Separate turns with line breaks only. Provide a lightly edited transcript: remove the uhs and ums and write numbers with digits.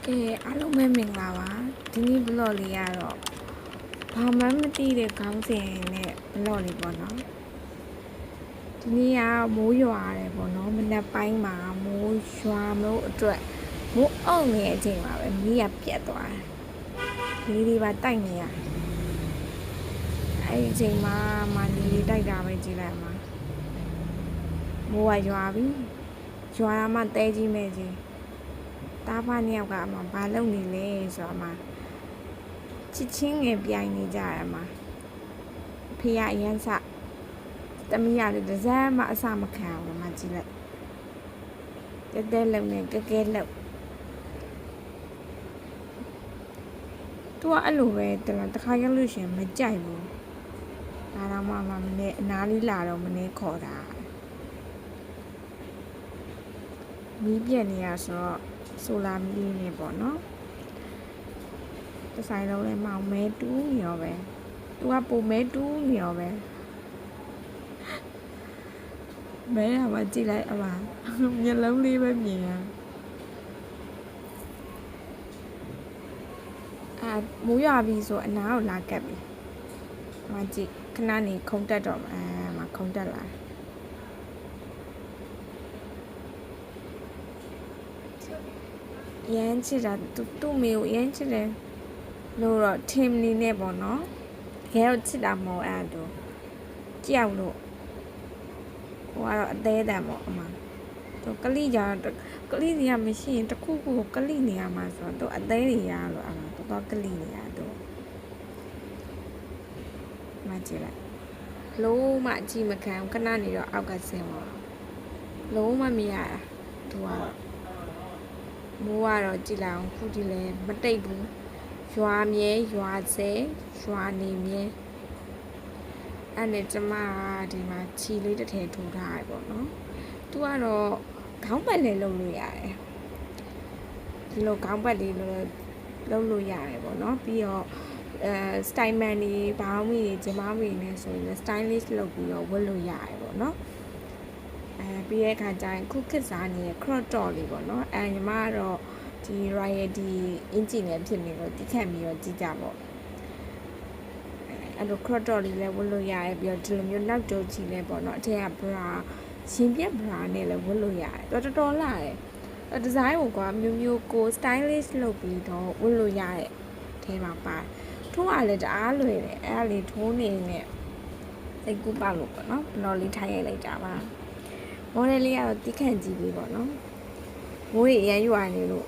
အားလုံးပဲမင်္ဂလာပါဒီနေ့ vlog လေးကတော့ဘာမှမသိတဲ့ခေါင်းစဉ်နဲ့ vlog လေးပေါ့နော်ဒီနေ့ကမိုးရွာတယ်ပေါ့နော်မနက်ပိုင်းမှာမိုးရွာလို့အတွက်မိုးအုံနေတဲ့အချိန်မှာပဲမီးကပြတ်သွားတယ်လေးပါတိုက်နေရအဲ့ဒီအချိန်မှာလေးတိုက်တာပဲကြည့်လိုက်မှာမိုးကရွာပြီရွာမှတဲကြီးမဲ့ကြီးတားဖားနှစ်ယောက်ကဘာလုပ်နေလဲဆိုတော့ချစ်ချင်းငယ်ပြိုင်နေကြရမှာဖေရအရန်စတမီးရလည်းတစ်စမ်းမှအစမခံဘူးကြည့်လိုက်တဲလုံနေကဲလုံသူကအဲ့လိုပဲတခါရောက်လို့ရှင်မကြိုက်ဘူးဒါတော့မှမနေ့အနားလေးလာတော့မနေ့ခေါ်တာမီးပြက်နေရဆိုတော့ဆိုလာမီးနေပေါ့နော်တဆိုင်လုံးလဲမောင်မဲတူးနေရောပဲသူကပုံမဲတူးနေရောပဲမဲရပါကြည့်လိုက်အမမျက်လုံးလေးပဲမြင်ရမိုးရွာပြီဆိုအနားကိုလာကပ်ပြီကြည့်ခဏနေခုံတက်တော့ခုံတက်လာရမ်းချစ်တာသူ့မေကိုရမ်းချစ်တယ်လို့တော့ထင်နေနဲ့ပေါ့နော်တကယ်တော့ချစ်တာမဟုတ်အဲ့ဒါကြောက်လို့ဟိုကတော့အသေးတန်ပေါ့အမသူကလိကြကလိနေရမရှိရင်တခုခုကလိနေရမှာဆိုတော့သူအသေးတွေရလို့အမတော့ကလိနေရတော့မကြည့်လိုက်လုံးမအကြည့်မခံခဏနေတော့အောက်ကဆင်းသွားလုံးမမရသူကတော့မိုးကတော့ကြည့်လိုက်အောင်ခုဒီလဲမတိတ်ဘူးရွာမြဲရွာစဲရွာနေမြဲအဲ့နဲ့ကျမဒီမှာခြီလေးတစ်ထည်ထိုးထားရပေါ့နော်သူကတော့ခေါင်းပတ်လေးလုပ်လို့ရတယ်ဒီလိုခေါင်းပတ်လေးလုပ်လို့ရတယ်ပေါ့နော်ပြီးတော့စတိုင်မန်တွေဘောင်းမီတွေဂျမောင်းမီနဲ့ဆိုရင် stylish လုပ်ပြီးတော့ဝတ်လို့ရတယ်ပေါ့နော်ပြီးတဲ့အခါကျရင်ခုခေတ်စားနေတဲ့ crop top လေးပေါ့နော်ညီမကတော့ဒီ royalty အင်ဂျင်နဲ့ဖြစ်နေတော့တိခတ်ပြီးတော့ကြည့်ကြပေါ့အဲ့လို crop top လေးလည်းဝတ်လို့ရတယ်ပြီးတော့ဒီလိုမျိုးနောက်တိုးချီလဲပေါ့နော်အထက်က bra ရှင်ပြက် bra နဲ့လည်းဝတ်လို့ရတယ်တော်တော်လာတယ်ဒီဇိုင်းကိုမျိုးကို stylish လုပ်ပြီးတော့ဝတ်လို့ရတဲ့အဲမှာပါတယ်ထိုးရလဲတအားလွယ်တယ်အဲ့ဒါလေးထိုးနေနဲ့စိတ်ကူးပေါက်လို့ပေါ့နော်ဘလော်လေးထိုင်ရိုက်လိုက်တာပါမော်ဒယ်လေးကတော့တိခန့်ကြည့်ပြီးပေါ့နော်မိုးရရရွာနေလို့